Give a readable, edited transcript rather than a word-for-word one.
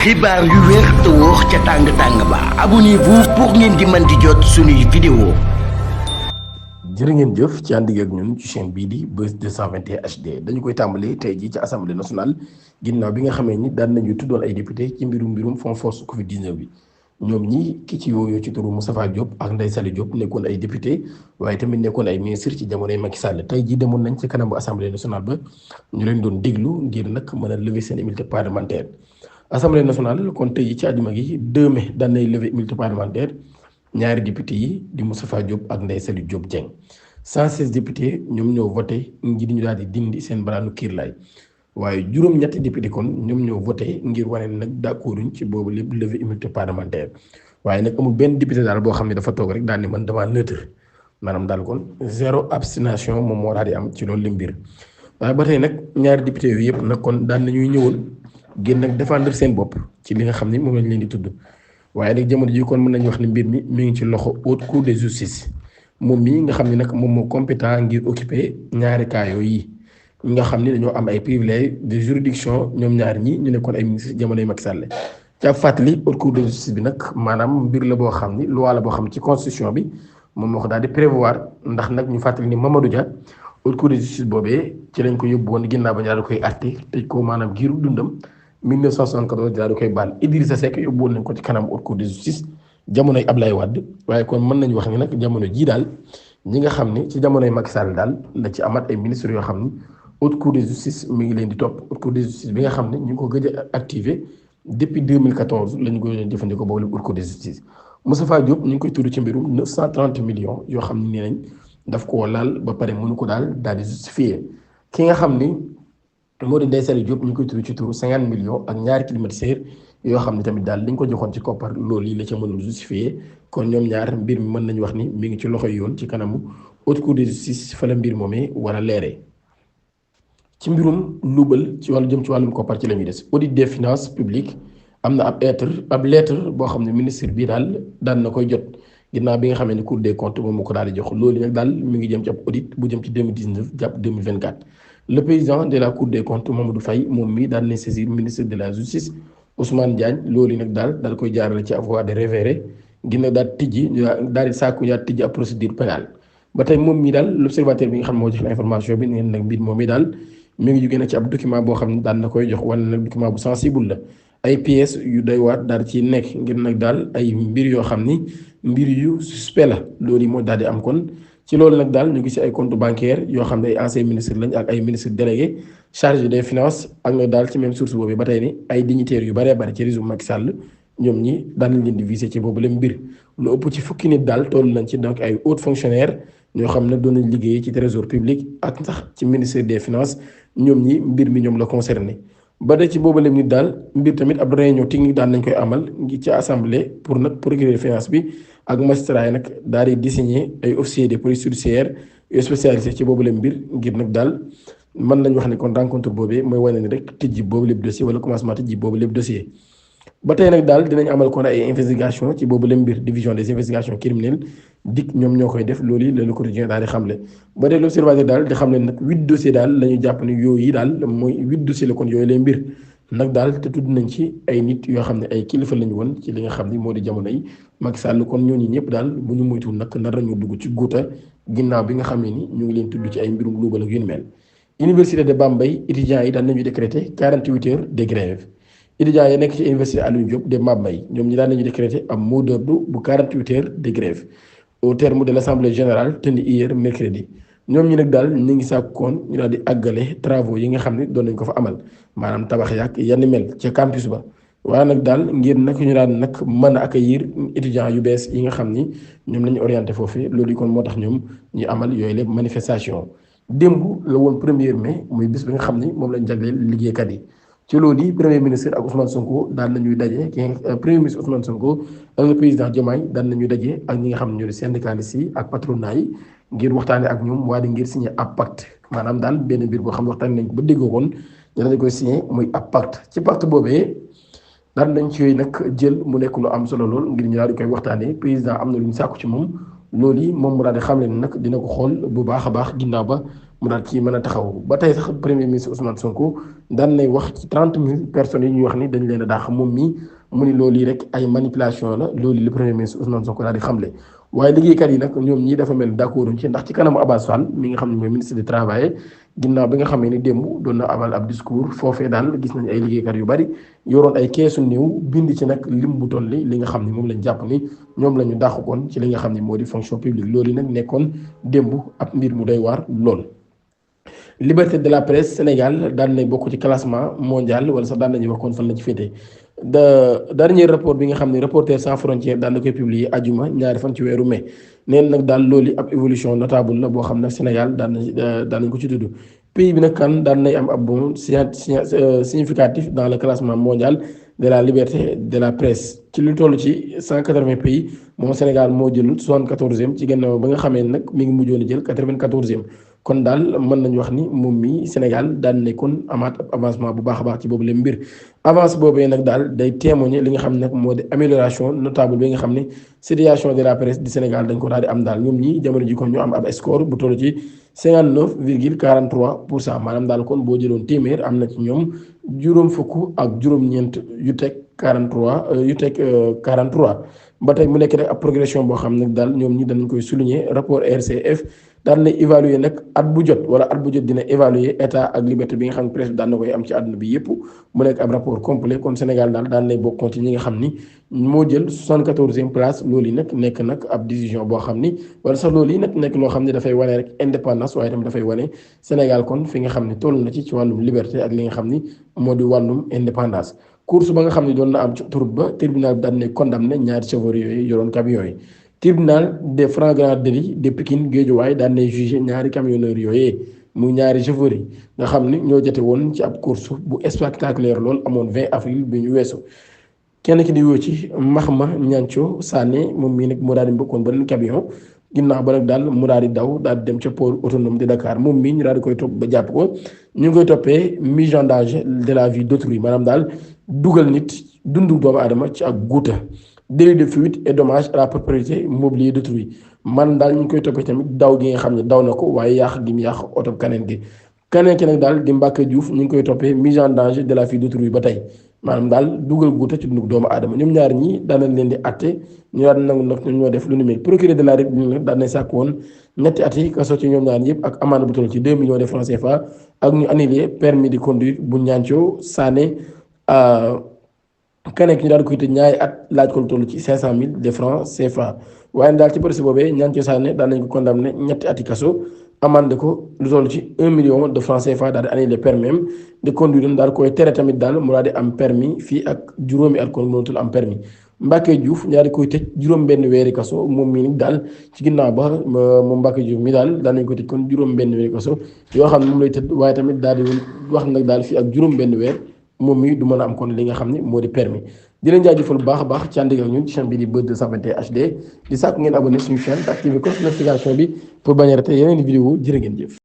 xibaar yu wér te wóor ca tàng-tàng ba abonnez-vous pour ngeen di mën di jot suñuy vidéo. jërë ngeen jëf ci ànd ak ñun ci chaîne bii di Buzz 221 HD dañu koy tàmbali tey jii ci assemblée nationale ginnaaw bi nga xamee ni daan nañu tuddoon ay député ci mbirum fonds force Covid 19 bi ñoom ñi ki ci yooyu ci turu Moustapha Diop ak Ndeye Saly Diop nekkoon ay député waaye tamit nekkoon ay ministre ci jamonoy Macky Sall tey jii demoon nañ ci kanamu assemblée nationale ba ñu leen doon déglu ngir nag mën a lever seen immunité parlementaire. Assemblée nationale kon tey ci àjjuma gi 2 mai daan nay lever immunité parlementaire ñaari député yi di Moustapha Diop ak Ndeye Saly Diop Dieng 116 députés ñoom ñoo voté ngir ñu daal di dindi seen baraanu kiirlaay waaye juróom-ñetti député kon ñoom ñoo voté ngir wane ne nag d'accorduñ ci boobu lépp lever immunité parlementaire waaye nag amul benn député daal boo xam ne dafa toog rek daal ni man damaa neutre maanaam daal kon zéro abstention moom moo daal di am ci loolu la mbir waaye ba tey nag ñaari député yooyu yëpp nag kon daan nañuy ñëwoon. génn nag défendre seen bopp ci li nga xam ni moom lañ leen di tudd waaye nag jamono ji kon mën nañu wax ne mbir mi ngi ci loxo haute cour de justice moom mii nga xam ne nag moom moo compétent ngir occuper ñaari cas yooyu yi nga xam ni dañoo am ay privilèges de juridiction ñoom ñaar ñi ñu nekkoon ay ministre jamonoy Macky Sall ca fàttali haute cour de justice bi nag maanaam mbir la boo xam ni loi la boo xam ci constitution bi moom moo ko daal di prévoir ndax nag ñu fàttali ni Mamadou Dia haute cour de justice boobee ci lañ ko yóbbu woon ginnaaw ba ñu daal di koy àtte tëj ko maanaam giiru dundam 1974 daal di koy baal Idrissa Seck yóbbu woon nañ ko ci kanam haute cour de justice jamonoy Ablaye Wade waaye kon mën nañu wax ni nag jamono jii daal ñi nga xam ni ci jamonoy Macky Sall daal la ci amat ay ministres yoo xam ni haute cour de justice mi ngi leen di topp haute cour de justice bi nga xam ne ñu ngi ko gëj a activé depuis 2014 la ñu ko doon jëfandikoo boobu la haute cour de justice. Moustapha Diop ñu ngi koy tudd ci mbirum 930 millions yoo xam ne nee nañ daf koo laal ba pare mënu ko daal di justifié ki nga xam ni. moo di Ndeye Saly Diop ñu ngi koy tudd ci turu 50 millions ak ñaari climatiseurs yoo xam ne tamit daal liñ ko joxoon ci koppar loolu yi la ca mënul justifié kon ñoom ñaar mbir mi mën nañu wax ni mi ngi ci loxoy yoon ci kanamu haute cour de justice fa la mbir moomee war a leeree. ci mbirum luubal ci wàllu jëm ci wàllum koppar ci la ñuy des audit des finances publiques am na ab lettre boo xam ne ministre bii daal daan na koy jot ginnaaw bi nga xamee ne cour des comptes moom moo ko daal di jox loolu nag daal mi ngi jëm ci ab audit bu jëm ci 2019 jàpp 2024. le président de la cour des comptes Mamadou Faye moom mi daal di saisir ministre de la justice Ousmane Diagne loolu nag daal koy jaarale ci voie de référé ginnaaw daal tijji daal di sàkku daal tijji ab procédure pénale ba tey moom mi daal l'observateur bi nga xam ne moo jox information bi neen nag mbir moom mi daal mi ngi jógee nag ci ab document boo xam ne daal na koy jox wala nag document bu sensible la ay pièces yu doy waat daal ci nekk ngir nag daal ay mbir yoo xam ni mbir yu suspect la loolu yi moo daal di am kon. ci loolu nag daal ñu ngi ci ay compte bancaire yoo xam ne ay anciens ministres lañ ak ay ministres délégués chargé des finances ak nag daal ci même source boobu ba tey ni ay dignitaires yu bëree bëri ci régime Macky Sall ñoom ñi daan nañ leen di viser ci boobu la mbir lu ëpp ci fukki nit daal toll nañ ci donc ay hauts fonctionnaires ñoo xam ne doon nañ liggéeyee ci trésor public ak sax ci ministère des finances ñoom ñi mbir mi ñoom la concerné. ba de ci boobu la nit daal mbir tamit ab réunion technique daan nañ koy amal ngi ci assemblée pour nag procureur finance bi. ak magistrat yi nag daal di désigner ay officiers de police judiciaire yu spécialisé ci boobu la mbir ngir nag daal mën nañu wax ne kon rencontre boobee mooy wane ni rek tijji boobu lépp dossier wala commencement tijji boobu lépp dossier. ba tey nag daal dinañ amal kon ay investigation ci boobu la mbir division des investigations criminelles dik ñoom ñoo koy def loolu yi la Le Quotidien daal di xamle. ba tey l'Observateur daal di xamle nag 8 dossiers daal la ñu jàpp ne yooyu yi daal mooy 8 dossiers la kon yooyu lay mbir. nag daal te tudd nañ ci ay nit yoo xam ne ay kilifa lañu woon ci li nga xam ni moo di jamono yi Macky Sall kon ñooñu ñëpp daal bu ñu moytuwul nag nar nañu dugg ci guuta ginnaaw bi nga xam ne ni ñu ngi leen tudd ci ay mbirum luubal ak yu ni mel. Université de Bambey étudiants yi daan nañu décréter 48 heures de grève étudiants yi nekk ci université Alioune Diop de Bambey ñoom ñi daan nañu décréter am mot d'ordre bu 48 heures de grève au terme de l'assemblée générale tenue hier mercredi. ñoom ñi nag daal ñu ngi sàkkoon ñu daal di àggale travaux yi nga xam ne doon nañ ko fa amal maanaam tabax yàq yenn mel ca campus ba waaye nag daal ngir nag ñu daan nag mën a accueillir étudiants yu bees yi nga xam ni ñoom la ñu orienté foofu loolu kon moo tax ñoom ñu amal yooyu lépp manifestation démb la woon 1er mai muy bis bi nga xam ni moom lañ jagleel liggéeykat yi ci loolu yi premier ministre ak Ousmane Sonko daal nañuy daje premier ministre Ousmane Sonko ak le président Diomaye daal nañuy daje ak ñi nga xam ne ñoo di syndicalistes yi ak patronat yi ngir waxtaane ak ñoom waaye ngir signé ab pacte maanaam daal benn mbir boo xam ne waxtaane nañ ko ba déggoo koon ñu dañ koy signé muy ab pacte ci pacte boobee daal nañ ci nag jël mu nekk lu am solo lool ngir ñu daal di koy waxtaanee président am na lu ñu sàkku ci moom loolu yi moom mu daal di xam ne nag dina ko xool bu baax a baax ginnaaw ba mu daal ci mën a taxaw ba tey sax premier ministre Ousmane Sonko daan nay wax ci 30 000 personnes yi ñuy wax ni dañ leen a dàq moom mii mu ni loolu yi rek ay manipulation la loolu le premier ministre Ousmane Sonko daal di xamle. waaye liggéeykat yi nag ñoom ñii dafa mel d'accorduñ ci ndax ci kanamu Abass Fall mi nga xam ne mooy ministre du travail ginnaaw bi nga xamee ni démb doon na amal ab discours foofee daal gis nañu ay liggéeykat yu bari yoroon ay keesu néew bind ci nag lim bu toll li nga xam ne moom lañ jàpp ni ñoom la ñu dàq koon ci li nga xam ne moo di fonction publique loolu yi nag nekkoon démb ab mbir mu doy waar lool. liberté de la presse Sénégal daan nañ bokk ci classement mondial wala sax daan nañuy wax kon fan la ci féetee dernier rapport bi nga xam ne Reporters sans frontières daan na koy publier ajuma ñaari fan ci weeru mai neen nag daal loolu ab évolution notable la boo xam ne Sénégal daan nañ ko ci tudd pays bi nag kan daan nay am ab bon significatif dans le classement mondial de la liberté de la presse ci lu toll ci 180 pays moom Sénégal moo jël 74e ci gannaaw ba nga xamee nag mi ngi mujjoon a jël 94e kon daal mën nañu wax ni moom mi Sénégal daan nekkoon amaat ab avancement bu baax a baax ci boobu leen mbir avance boobee nag daal day témoigner li nga xam ne nag moo di amélioration notable bi nga xam ne situation de la presse du Sénégal dañ ko daal di am daal ñoom ñi jamono ji kon ñu am ab score bu toll ci 59,43% maanaam daal kon boo jëloon téeméer am na ci ñoom juróom fukk ak juróom-ñeent yu teg 43 ba tey mu nekk rek ab progression boo xam ne daal ñoom ñi danañ koy souligner rapport RCF daan na évaluer nag at bu jot dina évaluer état ak liberté bi nga xam ne presse bi daan na koy am ci àdduna bi yëpp mu nekk ab rapport complet kon Sénégal daal daan nay bokkoon ci ñi nga xam ni moo jël 74e place loolu yi nag nekk nag ab décision boo xam ni wala sax loolu yi nag nekk loo xam ne dafay wane rek indépendance waaye tamit dafay wane Sénégal kon fi nga xam ne toll na ci wàllum liberté ak li nga xam ni moo di wàllum indépendance. course ba nga xam ne doon na am ci autoroute ba tribunal bi daan ne condamné ñaari chauffeurs yooyu yoroon camions yi tribunal des flagrants délits de Pikine Guédiawaye daan na jugé ñaari camionneurs yooyee mu ñaari chauffeurs yi nga xam ni ñoo jote woon ci ab course bu spectaculaire lool amoon 20 avril bi ñu weesu kenn ki di woo ci Mahma Niancho Sané moom mii nag moo daal di bokkoon beneen camion ginnaaw ba nag daal mu daal di daw daal di dem ca port autonome de Dakar moom mii ñu daal di koy topp ba jàpp ko ñu ngi koy toppee mise en danger de la vie d'autrui maanaam daal dugal nit dundu doomu aadama ci ak guuta délit de fuite et dommage à la propriété mobilier d'autrui man daal ñu ngi koy toppee tamit daw gi nga xam ne daw na ko waaye yàq gi mu yàq oto kaneen ki nag daal di Mbacke Diouf ñu ngi koy toppee mise en danger de la vie d'autrui ba tey maanaam daal dugal guuta ci dundu doomu aadama ñoom ñaar ñi daan nañ leen di atte ñu daan nangu nag ñoo def lu ni mel procureur de la République nag daan nañ sàkk woon ñetti at yi kaso ci ñoom ñaar yëpp ak amende bu toll ci 2 millions de francs CFA ak ñu annulé permis de conduire bu Niancho Sané keneen ki ñu daal di koy tëj ñaari at laaj ko lu toll ci 500 000 de francs CFA waaye daal ci procès boobee Niancho Sané daan nañ ko condamné ñetti ati kaso amande ko lu toll ci 1 million de francs CFA daal di annulé permis de conduire daal koy tere tamit daal mu daal di am permis fii ak juróomi at kon mënatul am permis Mbacke Diouf ñaari koy tëj juróom-benn weeri kaso moom mii nag daal ci ginnaaw ba moom Mbacke Diouf mi daal daan nañ ko tëj kon juróom-benn weeri kaso yoo xam ne moom lay tëdd waaye tamit daal di wax nag daal fii ak juróom-benn weer moom mii du mën a am kon li nga xam ne moo di permis di leen jaajëfal bu baax a baax ci ànd ak ñun ci chaîne bi di Buzz 221 HD di sàkk ngeen abonné suñu chaîne te activé cloche de notification bi pour bañ a rater yeneen vidéo jërë ngeen jëf